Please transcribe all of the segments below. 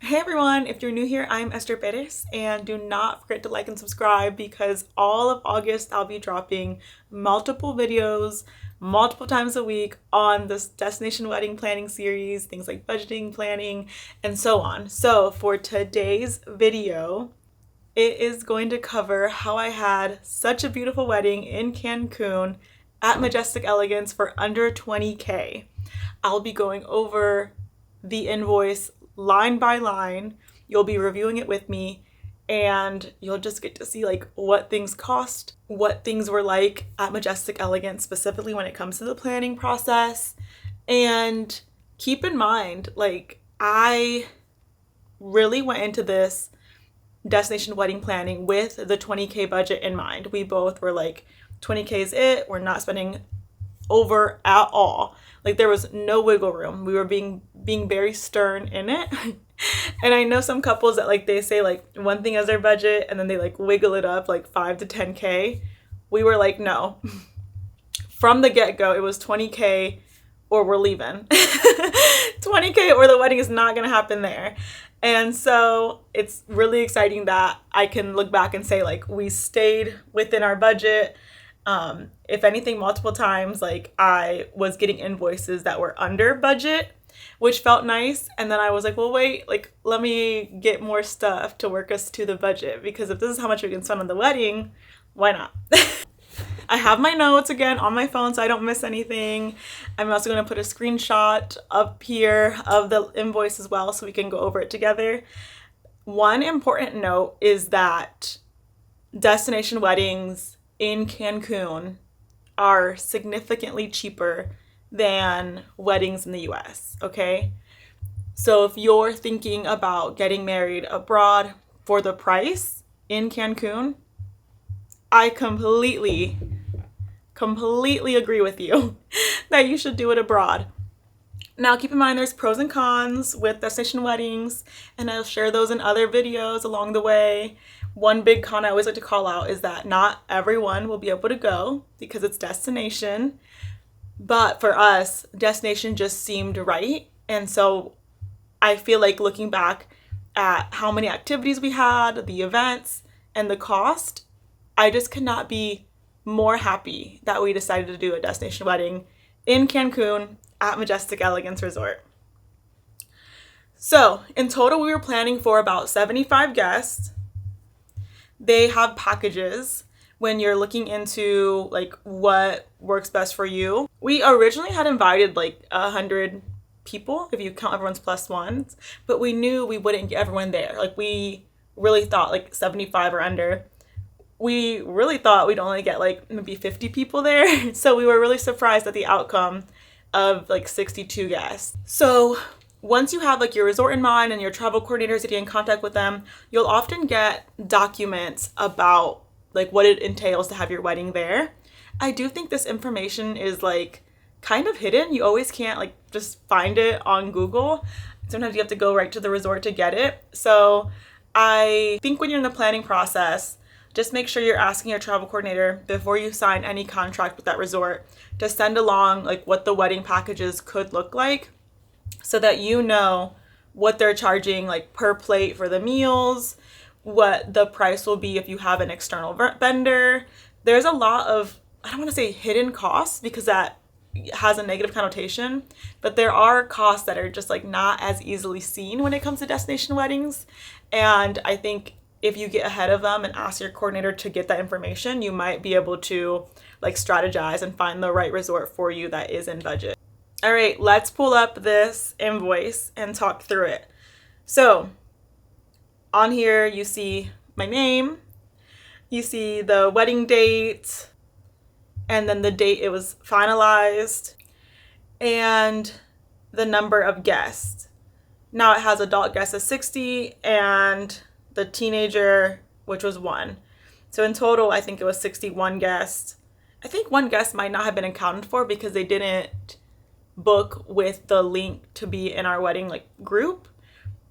Hey everyone, if you're new here, I'm Esther Perez, and do not forget to like and subscribe because all of August I'll be dropping multiple videos multiple times a week on this destination wedding planning series, things like budgeting, planning, and so on. So for today's video, it is going to cover how I had such a beautiful wedding in Cancun at Majestic Elegance for under 20K. I'll be going over the invoice line by line. You'll be reviewing it with me and you'll just get to see like what things cost, what things were like at Majestic Elegance, specifically when it comes to the planning process. And keep in mind, like, I really went into this destination wedding planning with the 20K budget in mind. We both were like, 20K is it. We're not spending over at all. Like, there was no wiggle room. We were being very stern in it. And I know some couples that like they say like one thing as their budget and then they like wiggle it up like 5 to 10K. We were like, no. From the get-go, it was 20K or we're leaving. 20K or the wedding is not going to happen there. And so it's really exciting that I can look back and say like we stayed within our budget. If anything, multiple times, like I was getting invoices that were under budget, which felt nice. And then I was like, well, wait, like, let me get more stuff to work us to the budget, because if this is how much we can spend on the wedding, why not? I have my notes again on my phone so I don't miss anything. I'm also going to put a screenshot up here of the invoice as well so we can go over it together. One important note is that destination weddings in Cancun are significantly cheaper than weddings in the US, okay? So if you're thinking about getting married abroad for the price in Cancun, I completely agree with you that you should do it abroad. Now, keep in mind there's pros and cons with destination weddings, and I'll share those in other videos along the way. One big con I always like to call out is that not everyone will be able to go because it's destination. But for us, destination just seemed right. And so I feel like looking back at how many activities we had, the events, and the cost, I just could not be more happy that we decided to do a destination wedding in Cancun at Majestic Elegance Resort. So in total, we were planning for about 75 guests. They have packages when you're looking into like what works best for you. We originally had invited like 100 people if you count everyone's plus ones, but we knew we wouldn't get everyone there. Like, we really thought like 75 or under. We really thought we'd only get like maybe 50 people there. So we were really surprised at the outcome of like 62 guests. So once you have like your resort in mind and your travel coordinators getting in contact with them, you'll often get documents about like what it entails to have your wedding there. I do think this information is like kind of hidden. You always can't like just find it on Google. Sometimes you have to go right to the resort to get it. So I think when you're in the planning process, just make sure you're asking your travel coordinator before you sign any contract with that resort to send along like what the wedding packages could look like, so that you know what they're charging like per plate for the meals, what the price will be if you have an external vendor. There's a lot of, I don't want to say hidden costs because that has a negative connotation, but there are costs that are just like not as easily seen when it comes to destination weddings. And I think if you get ahead of them and ask your coordinator to get that information, you might be able to like strategize and find the right resort for you that is in budget. All right, let's pull up this invoice and talk through it. So on here, you see my name, you see the wedding date, and then the date it was finalized, and the number of guests. Now it has adult guests of 60 and the teenager, which was 1. So in total, I think it was 61 guests. I think one guest might not have been accounted for because they didn't book with the link to be in our wedding like group,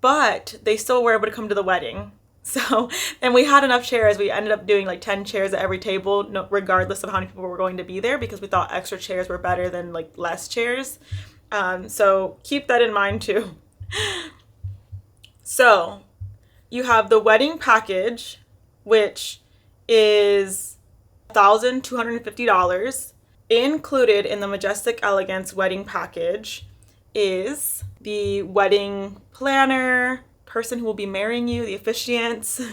but they still were able to come to the wedding. So, and we had enough chairs. We ended up doing like 10 chairs at every table, no, regardless of how many people were going to be there, because we thought extra chairs were better than like less chairs. So keep that in mind too. So you have the wedding package, which is $1,250. Included in the Majestic Elegance wedding package is the wedding planner, person who will be marrying you, the officiants,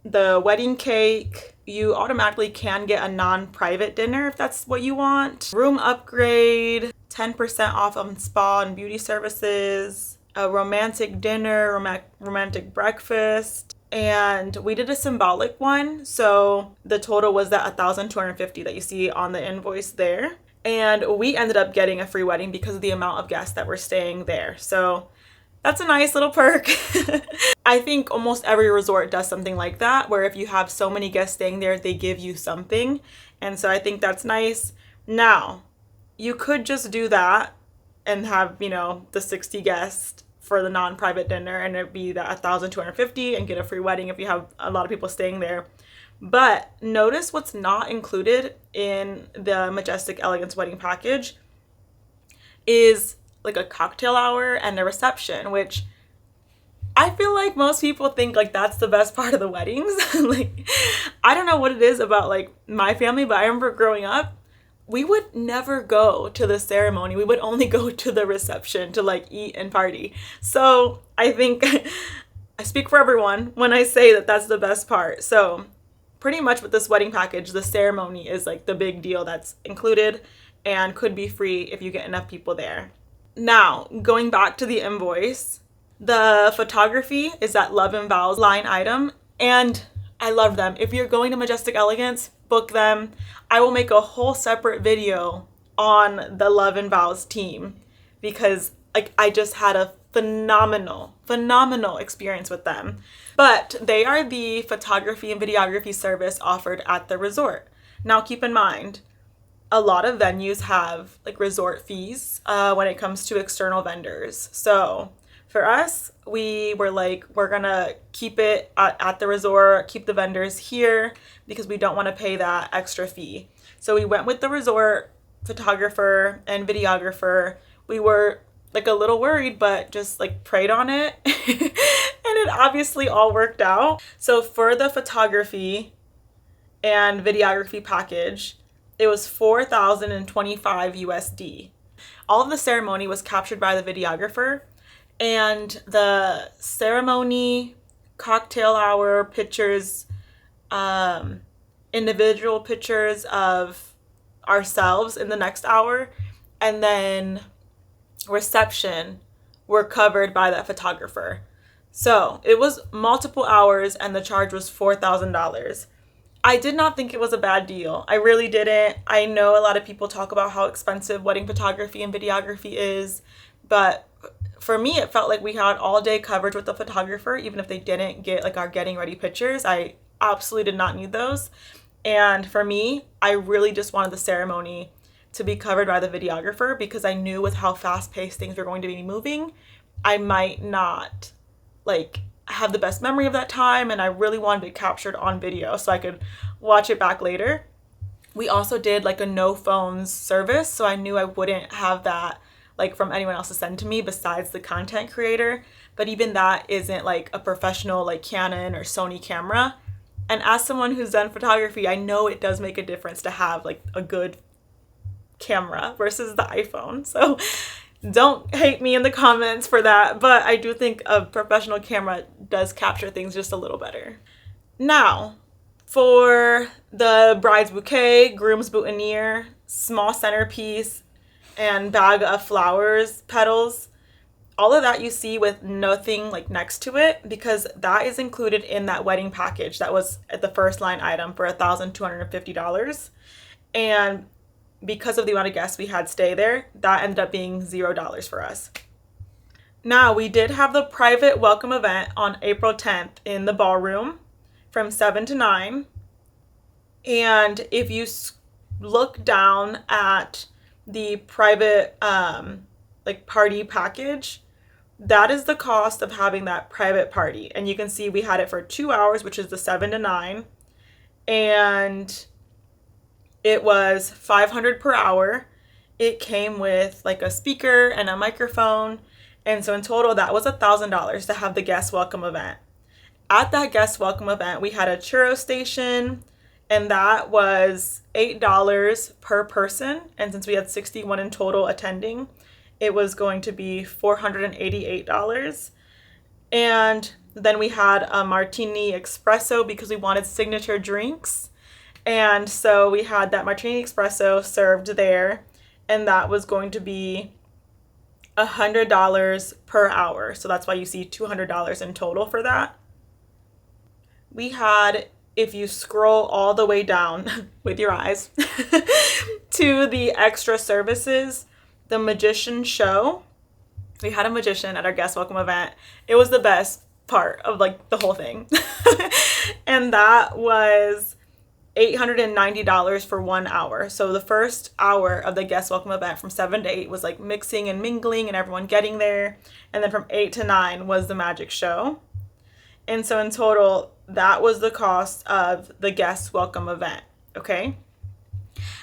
the wedding cake. You automatically can get a non-private dinner if that's what you want. Room upgrade, 10% off on spa and beauty services, a romantic dinner, romantic breakfast. And we did a symbolic one. So the total was that $1,250 that you see on the invoice there. And we ended up getting a free wedding because of the amount of guests that were staying there. So that's a nice little perk. I think almost every resort does something like that, where if you have so many guests staying there, they give you something. And so I think that's nice. Now, you could just do that and have, the 60 guests for the non-private dinner, and it'd be that $1,250 and get a free wedding if you have a lot of people staying there. But notice what's not included in the Majestic Elegance wedding package is like a cocktail hour and a reception, which I feel like most people think like that's the best part of the weddings. Like, I don't know what it is about like my family, but I remember growing up, we would never go to the ceremony. We would only go to the reception to like eat and party. So I think I speak for everyone when I say that that's the best part. So pretty much with this wedding package, the ceremony is like the big deal that's included and could be free if you get enough people there. Now, going back to the invoice, the photography is that Love and Vows line item, and I love them. If you're going to Majestic Elegance, book them. I will make a whole separate video on the Love and Vows team because like I just had a phenomenal experience with them. But they are the photography and videography service offered at the resort. Now keep in mind, a lot of venues have like resort fees when it comes to external vendors. So for us, we were like, we're gonna keep it at the resort, keep the vendors here because we don't want to pay that extra fee. So we went with the resort photographer and videographer. We were like a little worried, but just like prayed on it. And it obviously all worked out. So for the photography and videography package, it was $4,025 USD. All of the ceremony was captured by the videographer, and the ceremony, cocktail hour, pictures, individual pictures of ourselves in the next hour, and then reception were covered by that photographer. So it was multiple hours and the charge was $4,000. I did not think it was a bad deal. I really didn't. I know a lot of people talk about how expensive wedding photography and videography is, but for me, it felt like we had all day coverage with the photographer, even if they didn't get like our getting ready pictures. I absolutely did not need those. And for me, I really just wanted the ceremony to be covered by the videographer because I knew with how fast paced things were going to be moving, I might not like have the best memory of that time. And I really wanted it captured on video so I could watch it back later. We also did like a no phones service. So I knew I wouldn't have that like from anyone else to send to me besides the content creator. But even that isn't like a professional like Canon or Sony camera. And as someone who's done photography, I know it does make a difference to have like a good camera versus the iPhone. So don't hate me in the comments for that, but I do think a professional camera does capture things just a little better. Now, for the bride's bouquet, groom's boutonniere, small centerpiece, and bag of flowers, petals, all of that you see with nothing like next to it because that is included in that wedding package that was at the first line item for $1,250. And because of the amount of guests we had stay there, that ended up being $0 for us. Now, we did have the private welcome event on April 10th in the ballroom from 7 to 9. And if you look down at the private like party package, that is the cost of having that private party. And you can see we had it for 2 hours, which is the 7 to 9. And it was $500 per hour. It came with like a speaker and a microphone, And so in total, that was $1,000 to have the guest welcome event. At that guest welcome event, we had a churro station, and that was $8 per person. And since we had 61 in total attending, it was going to be $488. And then we had a martini espresso because we wanted signature drinks. And so we had that martini espresso served there, and that was going to be $100 per hour. So that's why you see $200 in total for that. We had, if you scroll all the way down with your eyes to the extra services, the magician show. We had a magician at our guest welcome event. It was the best part of like the whole thing. And that was $890 for 1 hour. So the first hour of the guest welcome event from 7 to 8 was like mixing and mingling and everyone getting there. And then from 8 to 9 was the magic show. And so in total, that was the cost of the guest welcome event. Okay.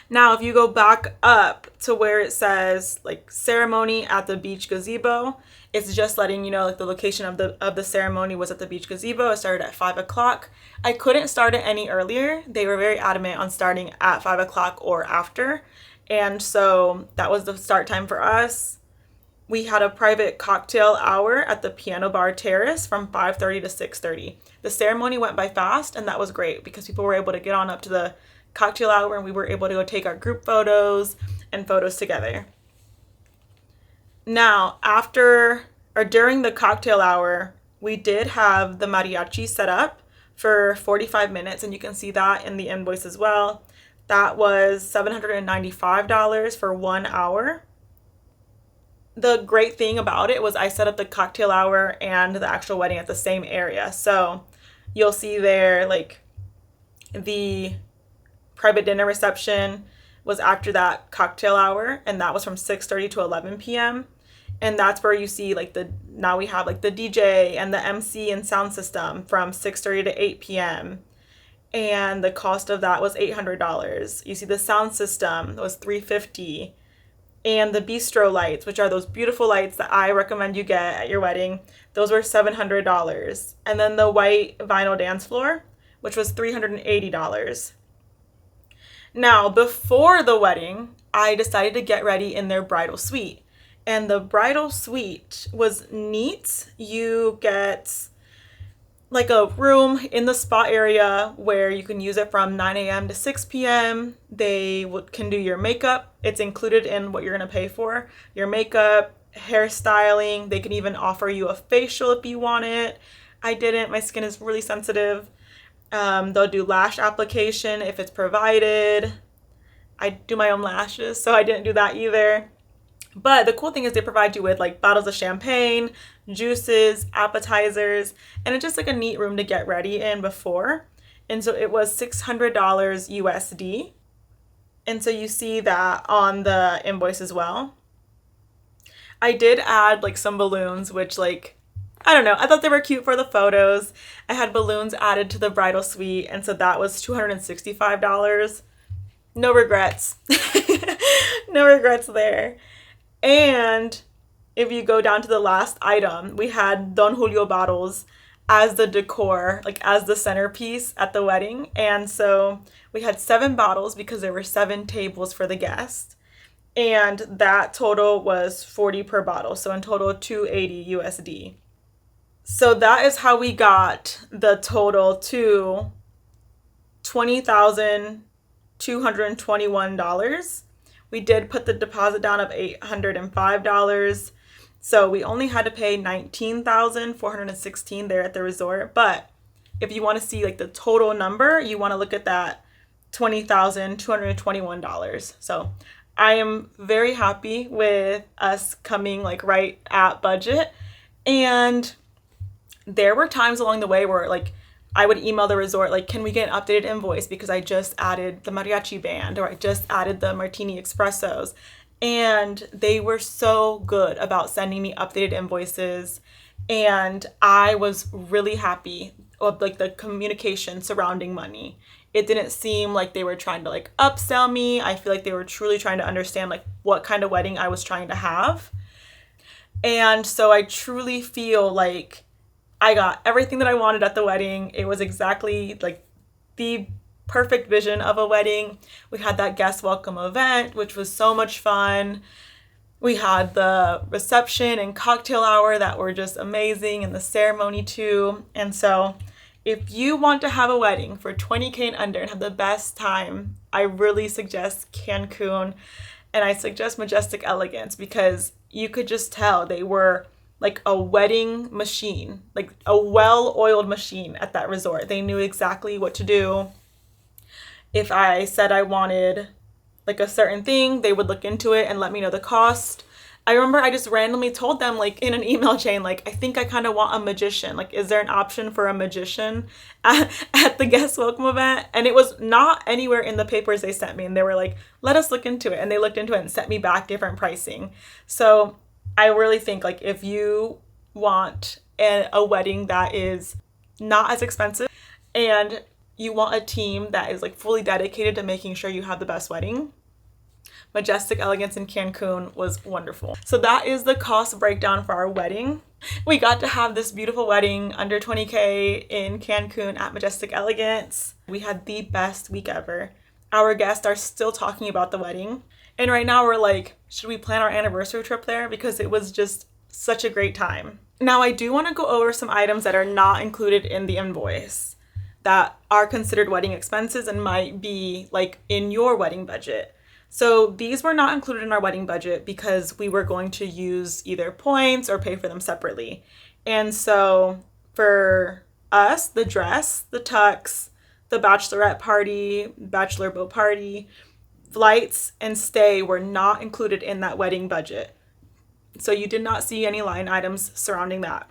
Now, if you go back up to where it says like ceremony at the beach gazebo, it's just letting you know like the location of the ceremony was at the beach gazebo. It started at 5 o'clock. I couldn't start it any earlier. They were very adamant on starting at 5 o'clock or after. And so that was the start time for us. We had a private cocktail hour at the Piano Bar Terrace from 5:30 to 6:30. The ceremony went by fast, and that was great because people were able to get on up to the cocktail hour, and we were able to go take our group photos and photos together. Now, after or during the cocktail hour, we did have the mariachi set up for 45 minutes, and you can see that in the invoice as well. That was $795 for 1 hour. The great thing about it was I set up the cocktail hour and the actual wedding at the same area. So you'll see there, like, the private dinner reception was after that cocktail hour, and that was from 6:30 to 11 p.m. And that's where you see like now we have like the DJ and the MC and sound system from 6:30 to 8 p.m. And the cost of that was $800. You see the sound system was $350. And the bistro lights, which are those beautiful lights that I recommend you get at your wedding, those were $700. And then the white vinyl dance floor, which was $380. Now, before the wedding, I decided to get ready in their bridal suite. And the bridal suite was neat. You get like a room in the spa area where you can use it from 9 a.m. to 6 p.m. They can do your makeup. It's included in what you're going to pay for. Your makeup, hairstyling. They can even offer you a facial if you want it. I didn't. My skin is really sensitive. They'll do lash application if it's provided. I do my own lashes, so I didn't do that either. But the cool thing is they provide you with like bottles of champagne, juices, appetizers, and it's just like a neat room to get ready in before. And so it was $600 USD. And so you see that on the invoice as well. I did add like some balloons, which like, I don't know, I thought they were cute for the photos. I had balloons added to the bridal suite, and so that was $265. No regrets. No regrets there. And if you go down to the last item, we had Don Julio bottles as the decor, like as the centerpiece at the wedding. And so we had 7 bottles because there were 7 tables for the guests. And that total was $40 per bottle. So in total, $280 USD. So that is how we got the total to $20,221. We did put the deposit down of $805. So we only had to pay $19,416 there at the resort. But if you want to see like the total number, you want to look at that $20,221. So I am very happy with us coming like right at budget. And there were times along the way where like I would email the resort, like, can we get an updated invoice because I just added the mariachi band or I just added the martini espressos. And they were so good about sending me updated invoices. And I was really happy with like the communication surrounding money. It didn't seem like they were trying to like upsell me. I feel like they were truly trying to understand like what kind of wedding I was trying to have. And so I truly feel like I got everything that I wanted at the wedding. It was exactly like the perfect vision of a wedding. We had that guest welcome event, which was so much fun. We had the reception and cocktail hour that were just amazing, and the ceremony too. And so if you want to have a wedding for 20K and under and have the best time, I really suggest Cancun, and I suggest Majestic Elegance, because you could just tell they were like a wedding machine, like a well-oiled machine at that resort. They knew exactly what to do. If I said I wanted like a certain thing, they would look into it and let me know the cost. I remember I just randomly told them, like in an email chain, like, I think I kind of want a magician. Like, is there an option for a magician at the guest welcome event? And it was not anywhere in the papers they sent me. And they were like, let us look into it. And they looked into it and sent me back different pricing. So I really think, like, if you want a wedding that is not as expensive and you want a team that is like fully dedicated to making sure you have the best wedding, Majestic Elegance in Cancun was wonderful. So that is the cost breakdown for our wedding. We got to have this beautiful wedding under 20K in Cancun at Majestic Elegance. We had the best week ever. Our guests are still talking about the wedding. And right now we're like, should we plan our anniversary trip there? Because it was just such a great time. Now I do want to go over some items that are not included in the invoice that are considered wedding expenses and might be like in your wedding budget. So these were not included in our wedding budget because we were going to use either points or pay for them separately. And so for us, the dress, the tux, the bachelorette party, bachelor boat party, flights, and stay were not included in that wedding budget. So you did not see any line items surrounding that.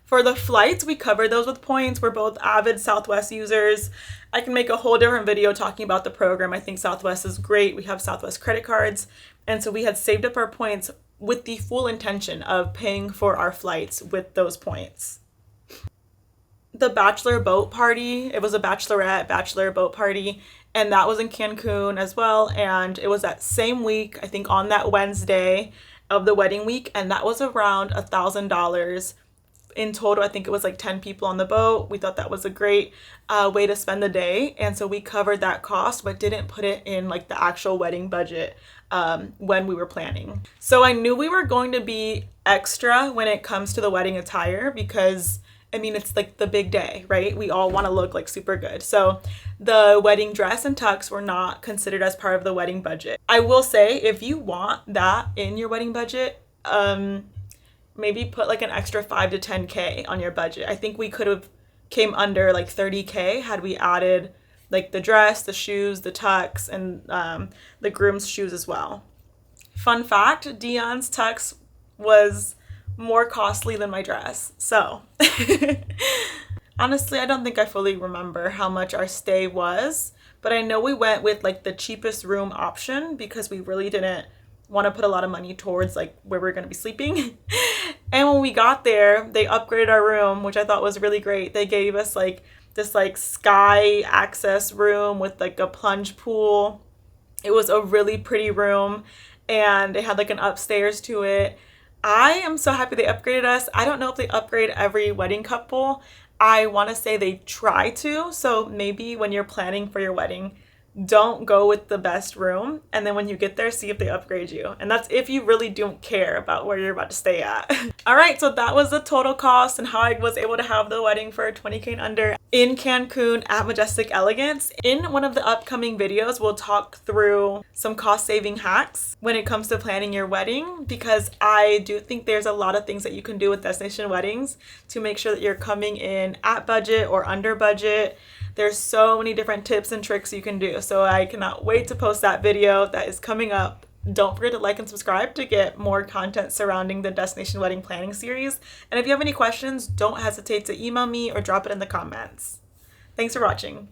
For the flights, we covered those with points. We're both avid Southwest users. I can make a whole different video talking about the program. I think Southwest is great. We have Southwest credit cards. And so we had saved up our points with the full intention of paying for our flights with those points. The bachelor boat party, it was a bachelor boat party, and that was in Cancun as well. And it was that same week, I think on that Wednesday of the wedding week. And that was around $1,000. In total, I think it was like 10 people on the boat. We thought that was a great way to spend the day. And so we covered that cost, but didn't put it in like the actual wedding budget when we were planning. So I knew we were going to be extra when it comes to the wedding attire because, I mean, it's like the big day, right? We all want to look like super good. So the wedding dress and tux were not considered as part of the wedding budget. I will say, if you want that in your wedding budget, maybe put like an extra 5 to 10K on your budget. I think we could have came under like 30K had we added like the dress, the shoes, the tux, and the groom's shoes as well. Fun fact, Dion's tux was more costly than my dress. So honestly, I don't think I fully remember how much our stay was, but I know we went with like the cheapest room option because we really didn't want to put a lot of money towards like where we're going to be sleeping. And when we got there, they upgraded our room, which I thought was really great. They gave us like this like sky access room with like a plunge pool. It was a really pretty room and it had like an upstairs to it. I am so happy they upgraded us. I don't know if they upgrade every wedding couple. I want to say they try to. So maybe when you're planning for your wedding, don't go with the best room, and then when you get there, see if they upgrade you. And that's if you really don't care about where you're about to stay at. All right, so that was the total cost and how I was able to have the wedding for 20K and under in Cancun at Majestic Elegance. In one of the upcoming videos, we'll talk through some cost-saving hacks when it comes to planning your wedding, because I do think there's a lot of things that you can do with destination weddings to make sure that you're coming in at budget or under budget. There's so many different tips and tricks you can do. So I cannot wait to post that video that is coming up. Don't forget to like and subscribe to get more content surrounding the Destination Wedding Planning series. And if you have any questions, don't hesitate to email me or drop it in the comments. Thanks for watching.